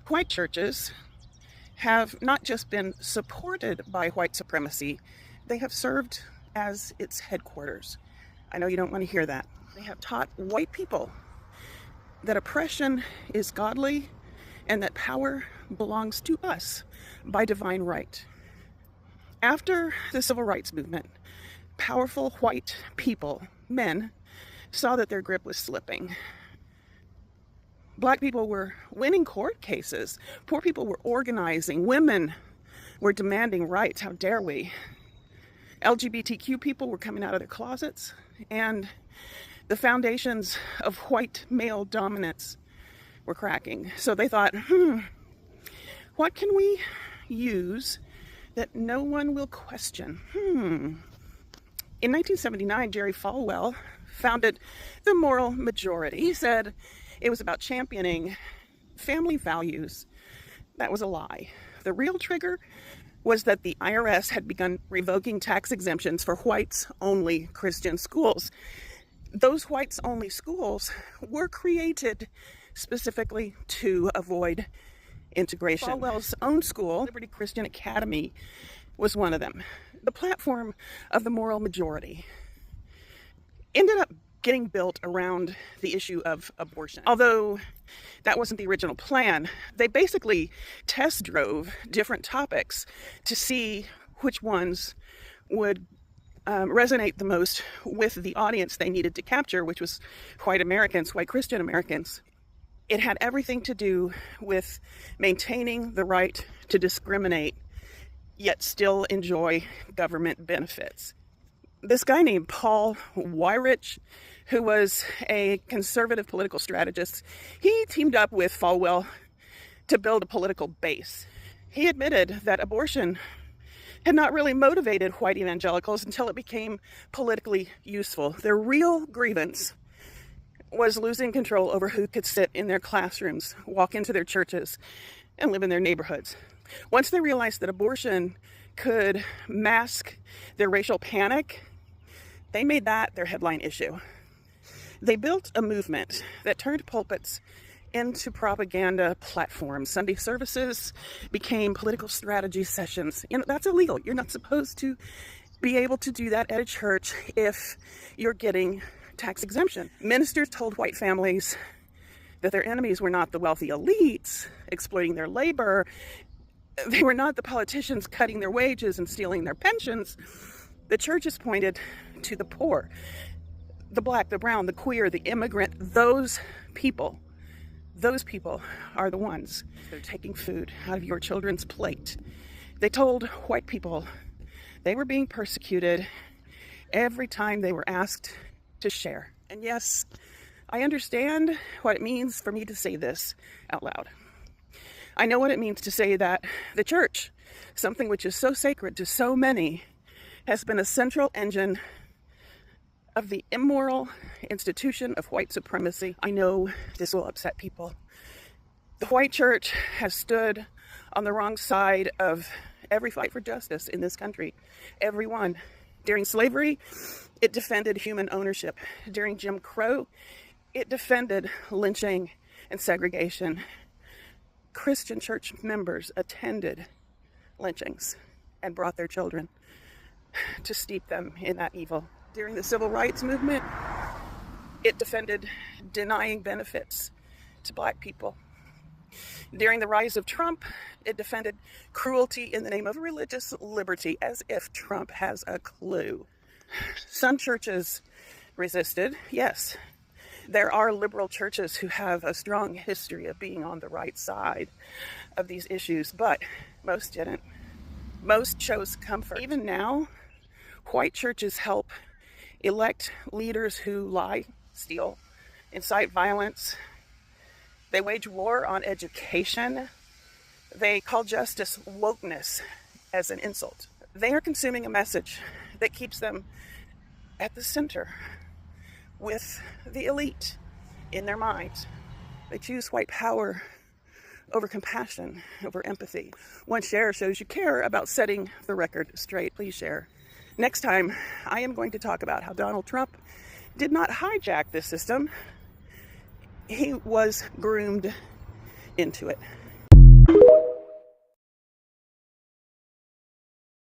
White churches have not just been supported by white supremacy, they have served as its headquarters. I know you don't want to hear that. They have taught white people that oppression is godly and that power belongs to us by divine right. After the civil rights movement, powerful white people, men, saw that their grip was slipping. Black people were winning court cases. Poor people were organizing. Women were demanding rights. How dare we? LGBTQ people were coming out of their closets, and the foundations of white male dominance were cracking. So they thought, what can we use that no one will question? In 1979, Jerry Falwell founded the Moral Majority. He said it was about championing family values. That was a lie. The real trigger was that the IRS had begun revoking tax exemptions for whites-only Christian schools. Those whites-only schools were created specifically to avoid integration. Falwell's own school, Liberty Christian Academy, was one of them. The platform of the Moral Majority ended up getting built around the issue of abortion. Although that wasn't the original plan, they basically test drove different topics to see which ones would resonate the most with the audience they needed to capture, which was white Americans, white Christian Americans. It had everything to do with maintaining the right to discriminate, yet still enjoy government benefits. This guy named Paul Weyrich, who was a conservative political strategist, he teamed up with Falwell to build a political base. He admitted that abortion had not really motivated white evangelicals until it became politically useful. Their real grievance was losing control over who could sit in their classrooms, walk into their churches, and live in their neighborhoods. Once they realized that abortion could mask their racial panic, they made that their headline issue. They built a movement that turned pulpits into propaganda platforms. Sunday services became political strategy sessions. That's illegal. You're not supposed to be able to do that at a church if you're getting tax exemption. Ministers told white families that their enemies were not the wealthy elites exploiting their labor. They were not the politicians cutting their wages and stealing their pensions. The churches pointed to the poor, the black, the brown, the queer, the immigrant. Those people are the ones that are taking food out of your children's plate. They told white people they were being persecuted every time they were asked to share. And yes, I understand what it means for me to say this out loud. I know what it means to say that the church, something which is so sacred to so many, has been a central engine of the immoral institution of white supremacy. I know this will upset people. The white church has stood on the wrong side of every fight for justice in this country. Every one. During slavery, it defended human ownership. During Jim Crow, it defended lynching and segregation. Christian church members attended lynchings and brought their children to steep them in that evil. During the civil rights movement, it defended denying benefits to black people. During the rise of Trump, it defended cruelty in the name of religious liberty, as if Trump has a clue. Some churches resisted, yes. There are liberal churches who have a strong history of being on the right side of these issues, but most didn't. Most chose comfort. Even now, white churches help elect leaders who lie, steal, incite violence. They wage war on education. They call justice wokeness as an insult. They are consuming a message that keeps them at the center with the elite in their minds. They choose white power over compassion, over empathy. One share shows you care about setting the record straight. Please share. Next time, I am going to talk about how Donald Trump did not hijack this system. He was groomed into it.